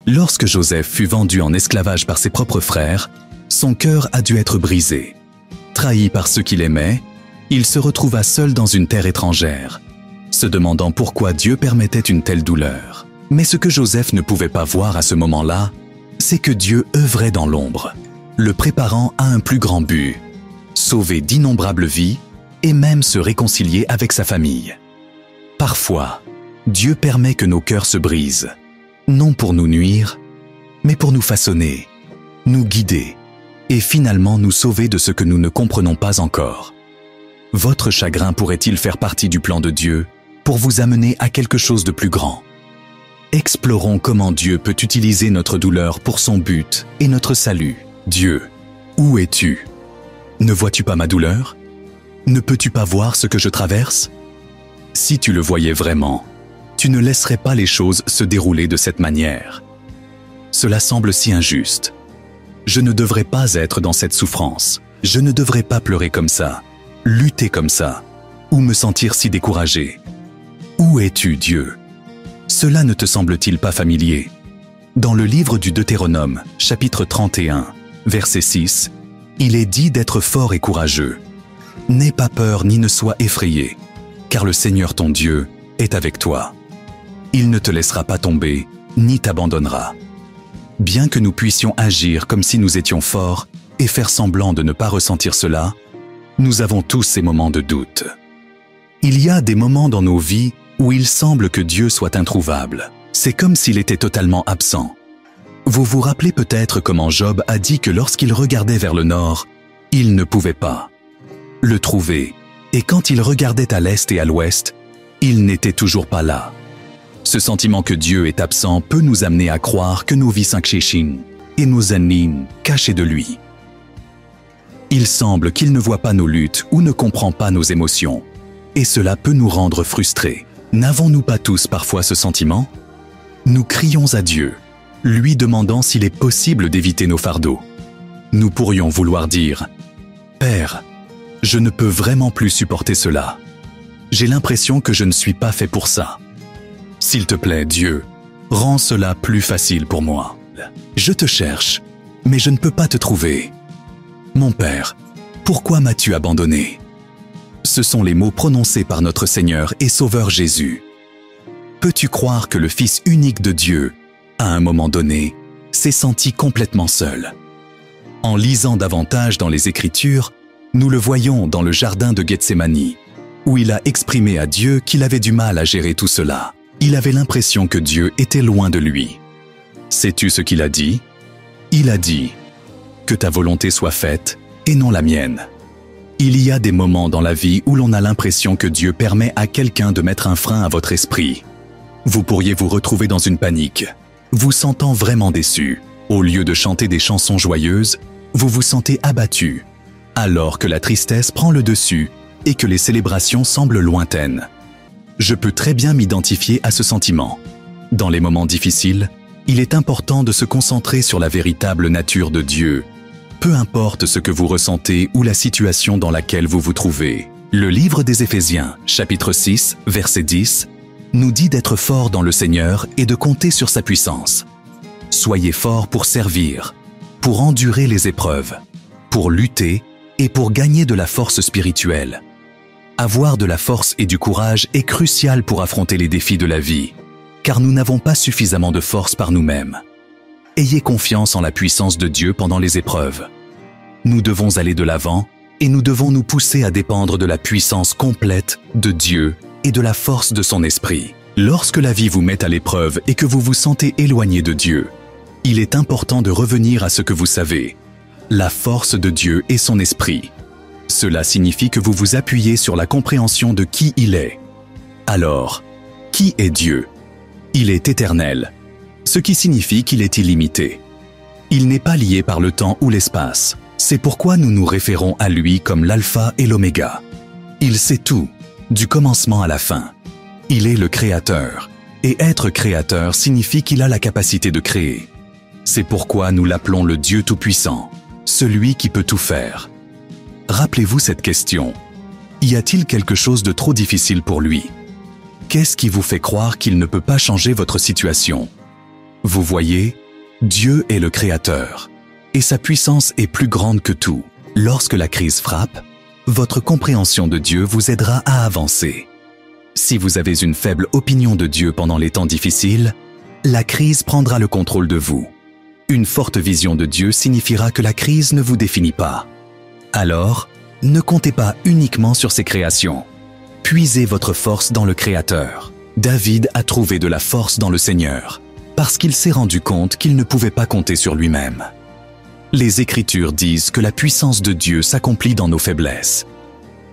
Lorsque Joseph fut vendu en esclavage par ses propres frères, son cœur a dû être brisé. Trahi par ceux qu'il aimait, il se retrouva seul dans une terre étrangère, se demandant pourquoi Dieu permettait une telle douleur. Mais ce que Joseph ne pouvait pas voir à ce moment-là, c'est que Dieu œuvrait dans l'ombre, le préparant à un plus grand but, sauver d'innombrables vies et même se réconcilier avec sa famille. Parfois, Dieu permet que nos cœurs se brisent, non pour nous nuire, mais pour nous façonner, nous guider et finalement nous sauver de ce que nous ne comprenons pas encore. Votre chagrin pourrait-il faire partie du plan de Dieu pour vous amener à quelque chose de plus grand? Explorons comment Dieu peut utiliser notre douleur pour son but et notre salut. Dieu, où es-tu? Ne vois-tu pas ma douleur? Ne peux-tu pas voir ce que je traverse? Si tu le voyais vraiment, tu ne laisserais pas les choses se dérouler de cette manière. Cela semble si injuste. Je ne devrais pas être dans cette souffrance. Je ne devrais pas pleurer comme ça, lutter comme ça, ou me sentir si découragé. Où es-tu, Dieu? Cela ne te semble-t-il pas familier? Dans le livre du Deutéronome, chapitre 31, verset 6, il est dit d'être fort et courageux. N'aie pas peur ni ne sois effrayé, car le Seigneur ton Dieu est avec toi. Il ne te laissera pas tomber, ni t'abandonnera. Bien que nous puissions agir comme si nous étions forts et faire semblant de ne pas ressentir cela, nous avons tous ces moments de doute. Il y a des moments dans nos vies où il semble que Dieu soit introuvable. C'est comme s'il était totalement absent. Vous vous rappelez peut-être comment Job a dit que lorsqu'il regardait vers le nord, il ne pouvait pas le trouver, et quand il regardait à l'est et à l'ouest, il n'était toujours pas là. Ce sentiment que Dieu est absent peut nous amener à croire que nos vies s'enchèchent et nos ennemis cachés de lui. Il semble qu'il ne voit pas nos luttes ou ne comprend pas nos émotions, et cela peut nous rendre frustrés. N'avons-nous pas tous parfois ce sentiment? Nous crions à Dieu, lui demandant s'il est possible d'éviter nos fardeaux. Nous pourrions vouloir dire « Père, je ne peux vraiment plus supporter cela. J'ai l'impression que je ne suis pas fait pour ça. S'il te plaît, Dieu, rends cela plus facile pour moi. Je te cherche, mais je ne peux pas te trouver. Mon Père, pourquoi m'as-tu abandonné ?» Ce sont les mots prononcés par notre Seigneur et Sauveur Jésus. Peux-tu croire que le Fils unique de Dieu, à un moment donné, s'est senti complètement seul? En lisant davantage dans les Écritures, nous le voyons dans le jardin de Gethsémani, où il a exprimé à Dieu qu'il avait du mal à gérer tout cela. Il avait l'impression que Dieu était loin de lui. Sais-tu ce qu'il a dit? Il a dit « Que ta volonté soit faite et non la mienne ». Il y a des moments dans la vie où l'on a l'impression que Dieu permet à quelqu'un de mettre un frein à votre esprit. Vous pourriez vous retrouver dans une panique, vous sentant vraiment déçu. Au lieu de chanter des chansons joyeuses, vous vous sentez abattu, alors que la tristesse prend le dessus et que les célébrations semblent lointaines. Je peux très bien m'identifier à ce sentiment. Dans les moments difficiles, il est important de se concentrer sur la véritable nature de Dieu, peu importe ce que vous ressentez ou la situation dans laquelle vous vous trouvez. Le livre des Éphésiens, chapitre 6, verset 10, nous dit d'être forts dans le Seigneur et de compter sur sa puissance. Soyez forts pour servir, pour endurer les épreuves, pour lutter et pour gagner de la force spirituelle. Avoir de la force et du courage est crucial pour affronter les défis de la vie, car nous n'avons pas suffisamment de force par nous-mêmes. Ayez confiance en la puissance de Dieu pendant les épreuves. Nous devons aller de l'avant et nous devons nous pousser à dépendre de la puissance complète de Dieu et de la force de son esprit. Lorsque la vie vous met à l'épreuve et que vous vous sentez éloigné de Dieu, il est important de revenir à ce que vous savez, la force de Dieu et son esprit. Cela signifie que vous vous appuyez sur la compréhension de qui il est. Alors, qui est Dieu? Il est éternel, ce qui signifie qu'il est illimité. Il n'est pas lié par le temps ou l'espace. C'est pourquoi nous nous référons à lui comme l'alpha et l'oméga. Il sait tout, du commencement à la fin. Il est le créateur, et être créateur signifie qu'il a la capacité de créer. C'est pourquoi nous l'appelons le Dieu Tout-Puissant, celui qui peut tout faire. Rappelez-vous cette question. Y a-t-il quelque chose de trop difficile pour lui? Qu'est-ce qui vous fait croire qu'il ne peut pas changer votre situation? Vous voyez, Dieu est le Créateur, et sa puissance est plus grande que tout. Lorsque la crise frappe, votre compréhension de Dieu vous aidera à avancer. Si vous avez une faible opinion de Dieu pendant les temps difficiles, la crise prendra le contrôle de vous. Une forte vision de Dieu signifiera que la crise ne vous définit pas. Alors, ne comptez pas uniquement sur ses créations. Puisez votre force dans le Créateur. David a trouvé de la force dans le Seigneur, parce qu'il s'est rendu compte qu'il ne pouvait pas compter sur lui-même. Les Écritures disent que la puissance de Dieu s'accomplit dans nos faiblesses.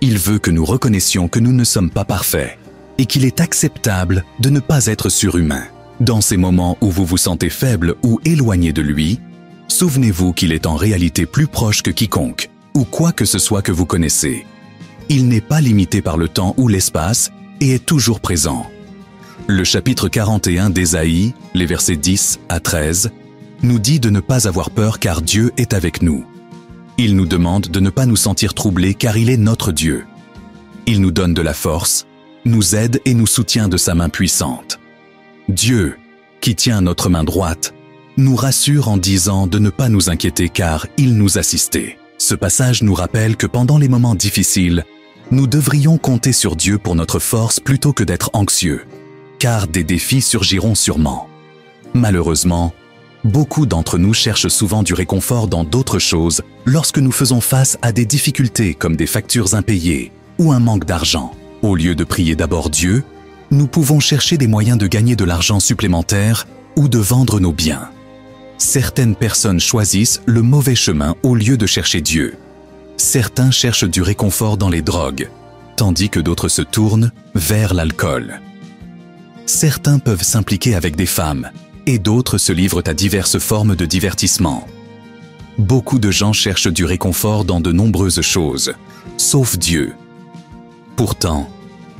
Il veut que nous reconnaissions que nous ne sommes pas parfaits et qu'il est acceptable de ne pas être surhumain. Dans ces moments où vous vous sentez faible ou éloigné de lui, souvenez-vous qu'il est en réalité plus proche que quiconque ou quoi que ce soit que vous connaissez. Il n'est pas limité par le temps ou l'espace et est toujours présent. Le chapitre 41 d'Ésaïe, les versets 10 à 13, nous dit de ne pas avoir peur car Dieu est avec nous. Il nous demande de ne pas nous sentir troublés car il est notre Dieu. Il nous donne de la force, nous aide et nous soutient de sa main puissante. Dieu, qui tient notre main droite, nous rassure en disant de ne pas nous inquiéter car il nous assistait. Ce passage nous rappelle que pendant les moments difficiles, nous devrions compter sur Dieu pour notre force plutôt que d'être anxieux, car des défis surgiront sûrement. Malheureusement, beaucoup d'entre nous cherchent souvent du réconfort dans d'autres choses lorsque nous faisons face à des difficultés comme des factures impayées ou un manque d'argent. Au lieu de prier d'abord Dieu, nous pouvons chercher des moyens de gagner de l'argent supplémentaire ou de vendre nos biens. Certaines personnes choisissent le mauvais chemin au lieu de chercher Dieu. Certains cherchent du réconfort dans les drogues, tandis que d'autres se tournent vers l'alcool. Certains peuvent s'impliquer avec des femmes, et d'autres se livrent à diverses formes de divertissement. Beaucoup de gens cherchent du réconfort dans de nombreuses choses, sauf Dieu. Pourtant,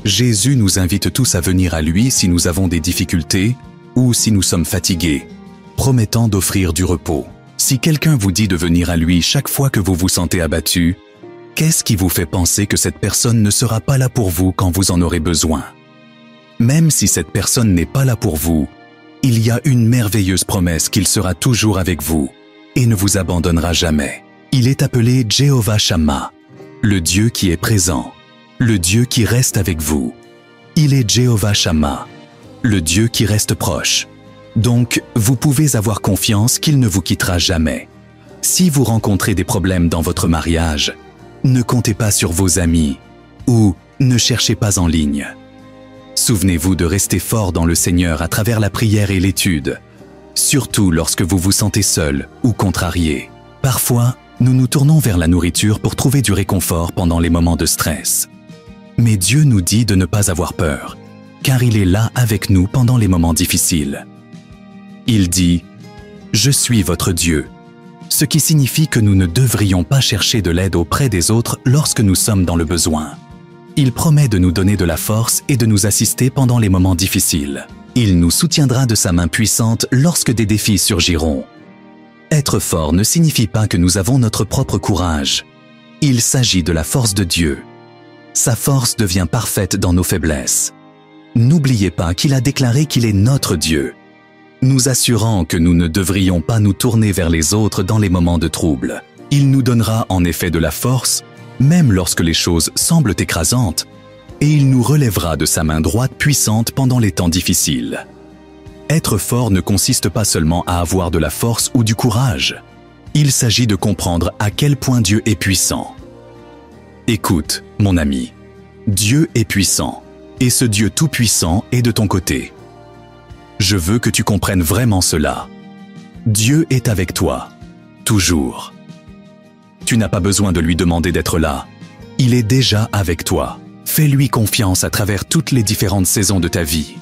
Jésus nous invite tous à venir à lui si nous avons des difficultés ou si nous sommes fatigués, promettant d'offrir du repos. Si quelqu'un vous dit de venir à lui chaque fois que vous vous sentez abattu, qu'est-ce qui vous fait penser que cette personne ne sera pas là pour vous quand vous en aurez besoin? Même si cette personne n'est pas là pour vous, il y a une merveilleuse promesse qu'il sera toujours avec vous et ne vous abandonnera jamais. Il est appelé Jéhovah Shammah, le Dieu qui est présent, le Dieu qui reste avec vous. Il est Jéhovah Shammah, le Dieu qui reste proche. Donc, vous pouvez avoir confiance qu'il ne vous quittera jamais. Si vous rencontrez des problèmes dans votre mariage, ne comptez pas sur vos amis ou ne cherchez pas en ligne. Souvenez-vous de rester fort dans le Seigneur à travers la prière et l'étude, surtout lorsque vous vous sentez seul ou contrarié. Parfois, nous nous tournons vers la nourriture pour trouver du réconfort pendant les moments de stress. Mais Dieu nous dit de ne pas avoir peur, car il est là avec nous pendant les moments difficiles. Il dit « Je suis votre Dieu », ce qui signifie que nous ne devrions pas chercher de l'aide auprès des autres lorsque nous sommes dans le besoin. Il promet de nous donner de la force et de nous assister pendant les moments difficiles. Il nous soutiendra de sa main puissante lorsque des défis surgiront. Être fort ne signifie pas que nous avons notre propre courage. Il s'agit de la force de Dieu. Sa force devient parfaite dans nos faiblesses. N'oubliez pas qu'il a déclaré qu'il est notre Dieu, nous assurant que nous ne devrions pas nous tourner vers les autres dans les moments de trouble. Il nous donnera en effet de la force, même lorsque les choses semblent écrasantes, et il nous relèvera de sa main droite puissante pendant les temps difficiles. Être fort ne consiste pas seulement à avoir de la force ou du courage. Il s'agit de comprendre à quel point Dieu est puissant. Écoute, mon ami, Dieu est puissant, et ce Dieu tout-puissant est de ton côté. Je veux que tu comprennes vraiment cela. Dieu est avec toi, toujours. Tu n'as pas besoin de lui demander d'être là. Il est déjà avec toi. Fais-lui confiance à travers toutes les différentes saisons de ta vie.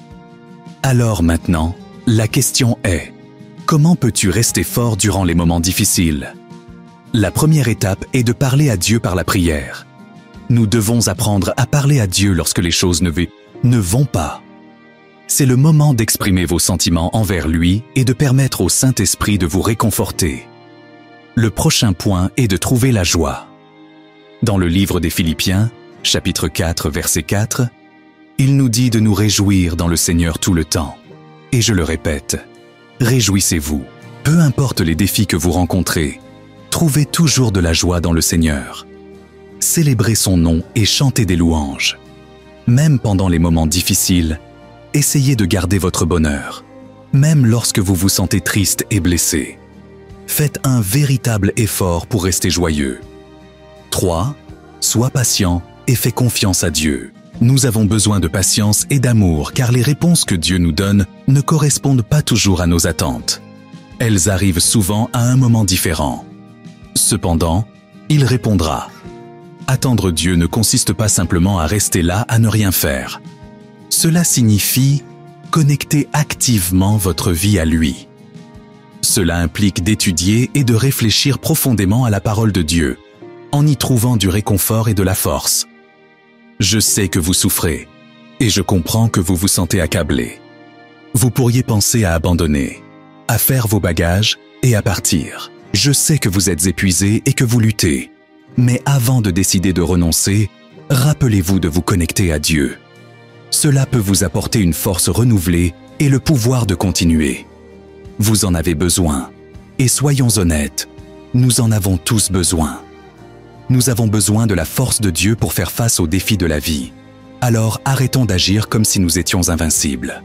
Alors maintenant, la question est, comment peux-tu rester fort durant les moments difficiles? La première étape est de parler à Dieu par la prière. Nous devons apprendre à parler à Dieu lorsque les choses ne vont pas. C'est le moment d'exprimer vos sentiments envers lui et de permettre au Saint-Esprit de vous réconforter. Le prochain point est de trouver la joie. Dans le livre des Philippiens, chapitre 4, verset 4, il nous dit de nous réjouir dans le Seigneur tout le temps. Et je le répète, Réjouissez-vous. Peu importe les défis que vous rencontrez, trouvez toujours de la joie dans le Seigneur. Célébrez son nom et chantez des louanges. Même pendant les moments difficiles, essayez de garder votre bonheur, même lorsque vous vous sentez triste et blessé. Faites un véritable effort pour rester joyeux. 3. Sois patient et fais confiance à Dieu. Nous avons besoin de patience et d'amour car les réponses que Dieu nous donne ne correspondent pas toujours à nos attentes. Elles arrivent souvent à un moment différent. Cependant, il répondra. Attendre Dieu ne consiste pas simplement à rester là à ne rien faire. Cela signifie connecter activement votre vie à lui. Cela implique d'étudier et de réfléchir profondément à la parole de Dieu, en y trouvant du réconfort et de la force. Je sais que vous souffrez, et je comprends que vous vous sentez accablé. Vous pourriez penser à abandonner, à faire vos bagages et à partir. Je sais que vous êtes épuisé et que vous luttez, mais avant de décider de renoncer, rappelez-vous de vous connecter à Dieu. Cela peut vous apporter une force renouvelée et le pouvoir de continuer. Vous en avez besoin, et soyons honnêtes, nous en avons tous besoin. Nous avons besoin de la force de Dieu pour faire face aux défis de la vie. Alors arrêtons d'agir comme si nous étions invincibles.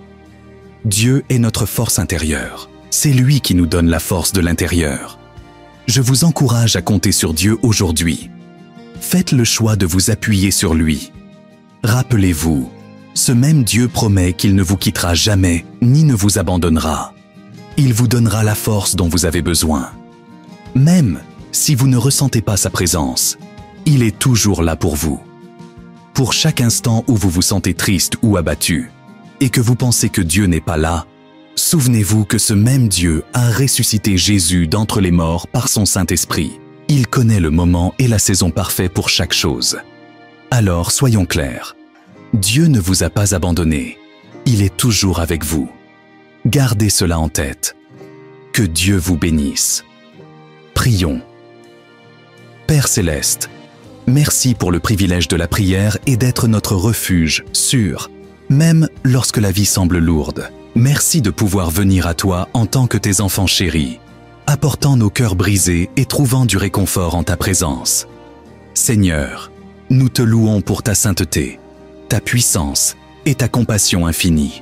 Dieu est notre force intérieure. C'est lui qui nous donne la force de l'intérieur. Je vous encourage à compter sur Dieu aujourd'hui. Faites le choix de vous appuyer sur lui. Rappelez-vous, ce même Dieu promet qu'il ne vous quittera jamais ni ne vous abandonnera. Il vous donnera la force dont vous avez besoin. Même si vous ne ressentez pas sa présence, il est toujours là pour vous. Pour chaque instant où vous vous sentez triste ou abattu, et que vous pensez que Dieu n'est pas là, souvenez-vous que ce même Dieu a ressuscité Jésus d'entre les morts par son Saint-Esprit. Il connaît le moment et la saison parfaits pour chaque chose. Alors soyons clairs, Dieu ne vous a pas abandonné, il est toujours avec vous. Gardez cela en tête. Que Dieu vous bénisse. Prions. Père Céleste, merci pour le privilège de la prière et d'être notre refuge sûr, même lorsque la vie semble lourde. Merci de pouvoir venir à toi en tant que tes enfants chéris, apportant nos cœurs brisés et trouvant du réconfort en ta présence. Seigneur, nous te louons pour ta sainteté, ta puissance et ta compassion infinie.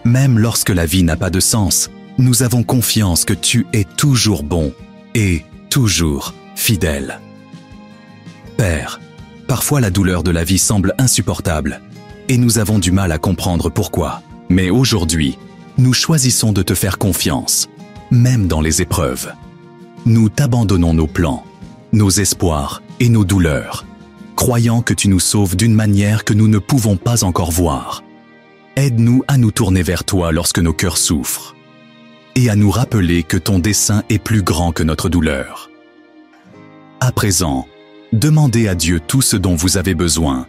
Même lorsque la vie n'a pas de sens, nous avons confiance que tu es toujours bon et toujours fidèle. Père, parfois la douleur de la vie semble insupportable et nous avons du mal à comprendre pourquoi. Mais aujourd'hui, nous choisissons de te faire confiance, même dans les épreuves. Nous t'abandonnons nos plans, nos espoirs et nos douleurs, croyant que tu nous sauves d'une manière que nous ne pouvons pas encore voir. Aide-nous à nous tourner vers toi lorsque nos cœurs souffrent et à nous rappeler que ton dessein est plus grand que notre douleur. À présent, demandez à Dieu tout ce dont vous avez besoin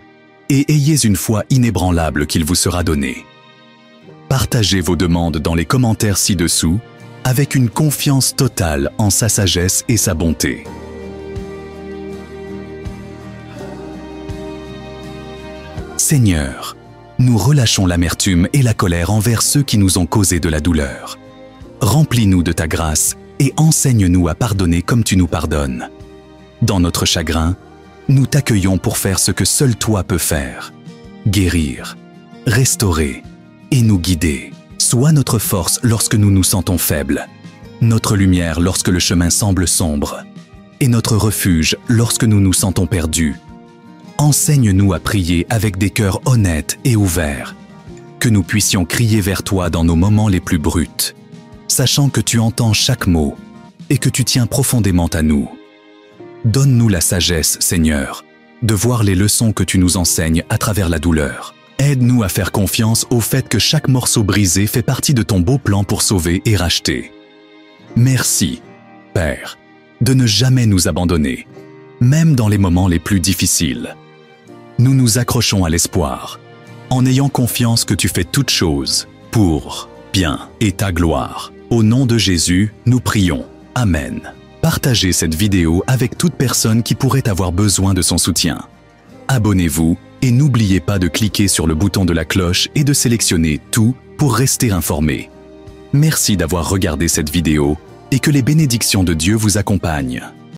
et ayez une foi inébranlable qu'il vous sera donné. Partagez vos demandes dans les commentaires ci-dessous avec une confiance totale en sa sagesse et sa bonté. Seigneur, nous relâchons l'amertume et la colère envers ceux qui nous ont causé de la douleur. Remplis-nous de ta grâce et enseigne-nous à pardonner comme tu nous pardonnes. Dans notre chagrin, nous t'accueillons pour faire ce que seul toi peux faire, guérir, restaurer et nous guider. Sois notre force lorsque nous nous sentons faibles, notre lumière lorsque le chemin semble sombre, et notre refuge lorsque nous nous sentons perdus. Enseigne-nous à prier avec des cœurs honnêtes et ouverts, que nous puissions crier vers toi dans nos moments les plus bruts, sachant que tu entends chaque mot et que tu tiens profondément à nous. Donne-nous la sagesse, Seigneur, de voir les leçons que tu nous enseignes à travers la douleur. Aide-nous à faire confiance au fait que chaque morceau brisé fait partie de ton beau plan pour sauver et racheter. Merci, Père, de ne jamais nous abandonner, même dans les moments les plus difficiles. Nous nous accrochons à l'espoir, en ayant confiance que tu fais toutes choses pour bien et ta gloire. Au nom de Jésus, nous prions. Amen. Partagez cette vidéo avec toute personne qui pourrait avoir besoin de son soutien. Abonnez-vous et n'oubliez pas de cliquer sur le bouton de la cloche et de sélectionner tout pour rester informé. Merci d'avoir regardé cette vidéo et que les bénédictions de Dieu vous accompagnent.